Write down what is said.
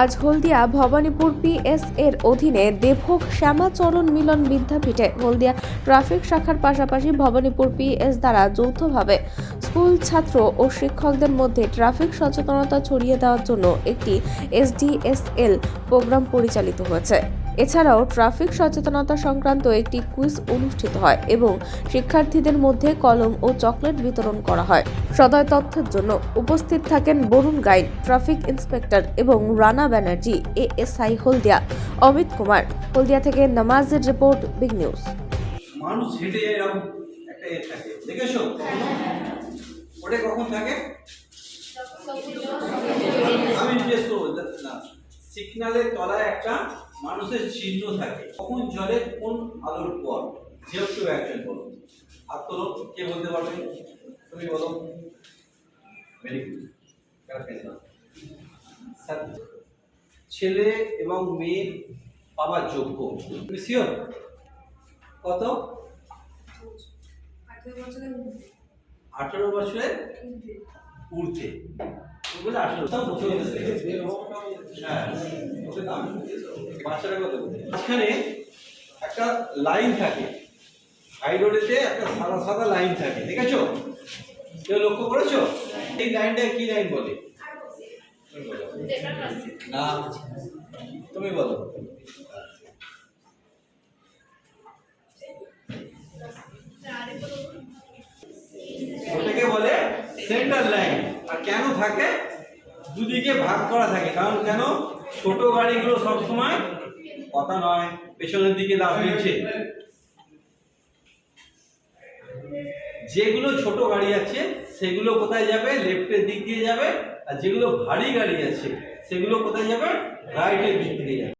আজ হলদিয়া ভবানীপুর পিএস এর অধীনে দেবভোগ শ্যামাচরণ মিলন বিদ্যাপীঠে হলদিয়া ট্রাফিক শাখার পাশাপাশি ভবানীপুর পিএস দ্বারা যৌথভাবে স্কুল ছাত্র ও শিক্ষকদের মধ্যে ট্রাফিক সচেতনতা ছড়িয়ে দেওয়ার জন্য একটি এসডিএসএল প্রোগ্রাম পরিচালিত হয়েছে। এছাড়াও ট্রাফিক সচেতনতা সংক্রান্ত একটি কুইজ অনুষ্ঠিত হয় এবং শিক্ষার্থীদের মধ্যে কলম ও চকলেট বিতরণ করা হয়। সদয় তথ্যের জন্য উপস্থিত থাকেন বরুণ গাইড, ট্রাফিক ইন্সপেক্টর এবং রানা ব্যানার্জি, এএসআই হলদিয়া অমিত কুমার। হলদিয়া থেকে নামাজের রিপোর্ট, বিগ নিউজ। মানুষ হেঁটে যায় এরকম একটা থাকে, দেখেছো? ওটা কখন থাকে? আমি জিজ্ঞেস করবো না, সিগন্যালের তলায় একটা মানুষের চিহ্ন থাকে, কখন জলে কোন আলোর পর যেহেতু অ্যাকশন বলো। আর তো কে বলতে পারবে? তুমি বলো। Very good. ছেলে এবং মেয়ে পাওয়ার যোগ্য, তুমি শিওর? কত? 18 বছরের ঊর্ধ্বে। মাঝখানে একটা লাইন থাকে, হাই রোডেতে একটা সাদা সাদা লাইন থাকে, দেখেছো? কেউ লক্ষ্য করেছো? এই লাইনটা কি লাইন বলে? না, তুমি বলো। ওটাকে বলে সেন্টার লাইন। আর কেন থাকে? দুদিকে ভাগ করা থাকে, কারণ কেন? ছোট গাড়িগুলো সবসময় কথা নয়, পেছনের দিকে লাভ দিচ্ছে। যেগুলো ছোট গাড়ি আছে সেগুলো কোথায় যাবে? লেফটের দিক দিয়ে যাবে। আর যেগুলো ভারী গাড়ি আছে সেগুলো কোথায় যাবে? রাইটের দিক থেকে যাবে।